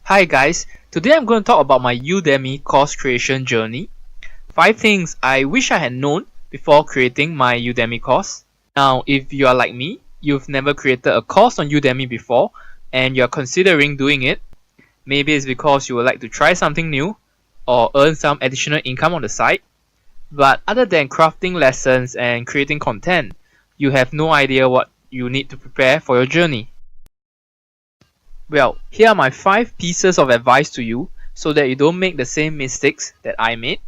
Hi guys, today I'm going to talk about my Udemy course creation journey. 5 things I wish I had known before creating my Udemy course. Now, if you are like me, you've never created a course on Udemy before and you're considering doing it, maybe it's because you would like to try something new or earn some additional income on the side. But other than crafting lessons and creating content, you have no idea what you need to prepare for your journey. Well, here are my 5 pieces of advice to you so that you don't make the same mistakes that I made.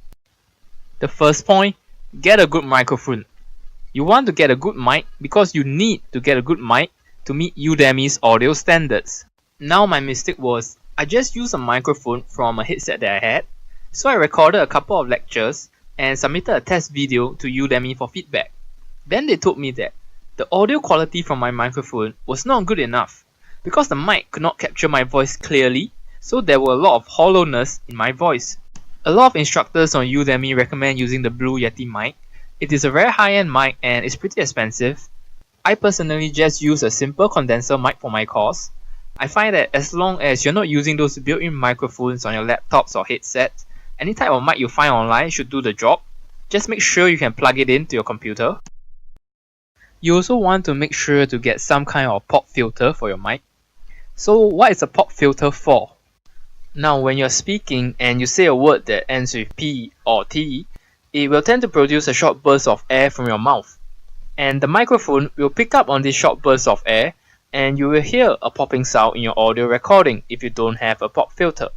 The first point, get a good microphone. You want to get a good mic because you need to get a good mic to meet Udemy's audio standards. Now my mistake was, I just used a microphone from a headset that I had, so I recorded a couple of lectures and submitted a test video to Udemy for feedback. Then they told me that the audio quality from my microphone was not good enough because the mic could not capture my voice clearly, so there were a lot of hollowness in my voice. A lot of instructors on Udemy recommend using the Blue Yeti mic. It is a very high-end mic and it's pretty expensive. I personally just use a simple condenser mic for my course. I find that as long as you're not using those built-in microphones on your laptops or headsets, any type of mic you find online should do the job. Just make sure you can plug it into your computer. You also want to make sure to get some kind of pop filter for your mic. So what is a pop filter for? Now when you're speaking and you say a word that ends with P or T, it will tend to produce a short burst of air from your mouth. And the microphone will pick up on this short burst of air and you will hear a popping sound in your audio recording if you don't have a pop filter.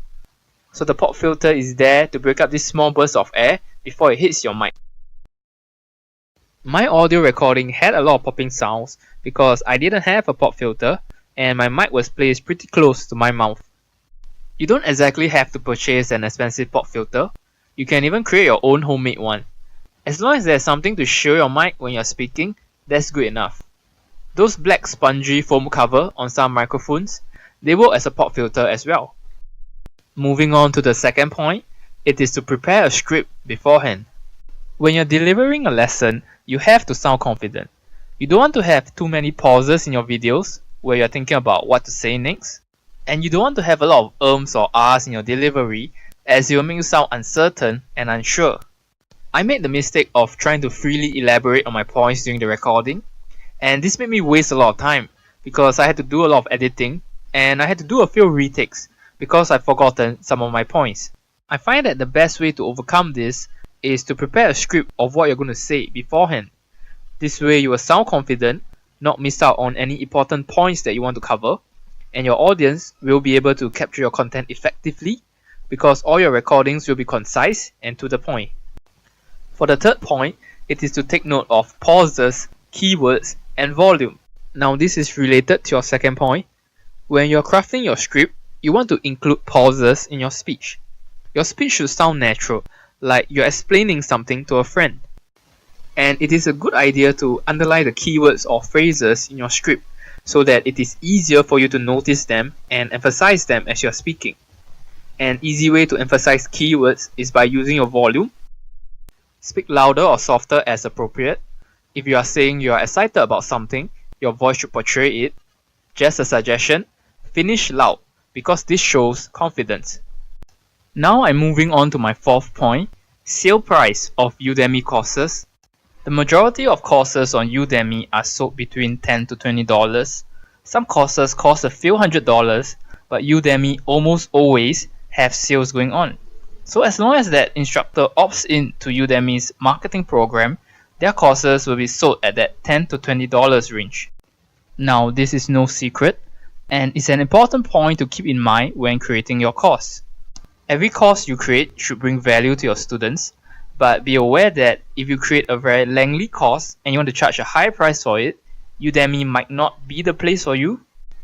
So the pop filter is there to break up this small burst of air before it hits your mic. My audio recording had a lot of popping sounds because I didn't have a pop filter and my mic was placed pretty close to my mouth. You don't exactly have to purchase an expensive pop filter. You can even create your own homemade one. As long as there's something to shield your mic when you're speaking, that's good enough. Those black spongy foam cover on some microphones, they work as a pop filter as well. Moving on to the second point, it is to prepare a script beforehand. When you're delivering a lesson, you have to sound confident. You don't want to have too many pauses in your videos where you're thinking about what to say next. And you don't want to have a lot of ums or ahs in your delivery as it will make you sound uncertain and unsure. I made the mistake of trying to freely elaborate on my points during the recording, and this made me waste a lot of time because I had to do a lot of editing and I had to do a few retakes because I've forgotten some of my points. I find that the best way to overcome this is to prepare a script of what you're going to say beforehand. This way you will sound confident, not miss out on any important points that you want to cover, and your audience will be able to capture your content effectively because all your recordings will be concise and to the point. For the third point, it is to take note of pauses, keywords, and volume. Now this is related to your second point. When you're crafting your script, you want to include pauses in your speech. Your speech should sound natural, like you're explaining something to a friend. And it is a good idea to underline the keywords or phrases in your script so that it is easier for you to notice them and emphasize them as you're speaking. An easy way to emphasize keywords is by using your volume. Speak louder or softer as appropriate. If you are saying you are excited about something, your voice should portray it. Just a suggestion, finish loud because this shows confidence. Now I'm moving on to my fourth point, sale price of Udemy courses. The majority of courses on Udemy are sold between $10 to $20. Some courses cost a few $100s, but Udemy almost always have sales going on. So as long as that instructor opts in to Udemy's marketing program, their courses will be sold at that $10 to $20 range. Now this is no secret, and it's an important point to keep in mind when creating your course. Every course you create should bring value to your students, but be aware that if you create a very lengthy course and you want to charge a high price for it, Udemy might not be the place for you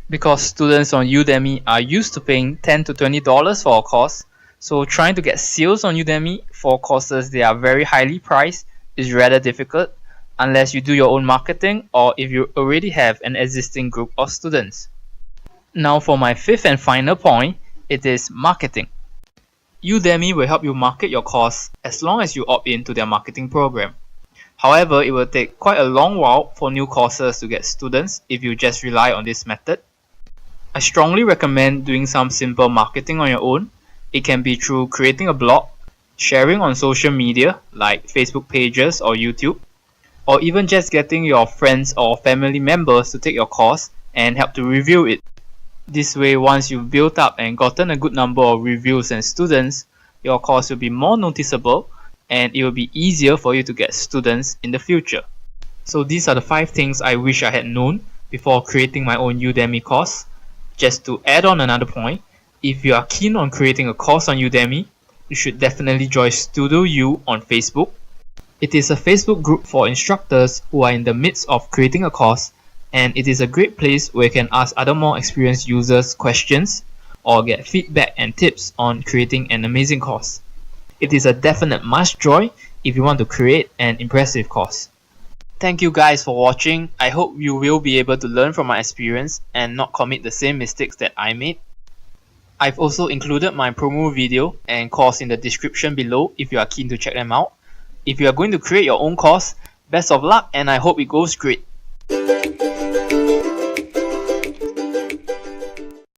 because students on Udemy are used to paying $10 to $20 for a course, so trying to get sales on Udemy for courses that are very highly priced is rather difficult unless you do your own marketing or if you already have an existing group of students. Now for my fifth and final point, it is marketing. Udemy will help you market your course as long as you opt in to their marketing program. However, it will take quite a long while for new courses to get students if you just rely on this method. I strongly recommend doing some simple marketing on your own. It can be through creating a blog, sharing on social media like Facebook pages or YouTube, or even just getting your friends or family members to take your course and help to review it. This way, once you've built up and gotten a good number of reviews and students, your course will be more noticeable and it will be easier for you to get students in the future. So these are the 5 things I wish I had known before creating my own Udemy course. Just to add on another point, if you are keen on creating a course on Udemy, you should definitely join Studio U on Facebook. It is a Facebook group for instructors who are in the midst of creating a course, and it is a great place where you can ask other more experienced users questions or get feedback and tips on creating an amazing course. It is a definite must join if you want to create an impressive course. Thank you guys for watching. I hope you will be able to learn from my experience and not commit the same mistakes that I made. I've also included my promo video and course in the description below if you are keen to check them out. If you are going to create your own course, best of luck and I hope it goes great.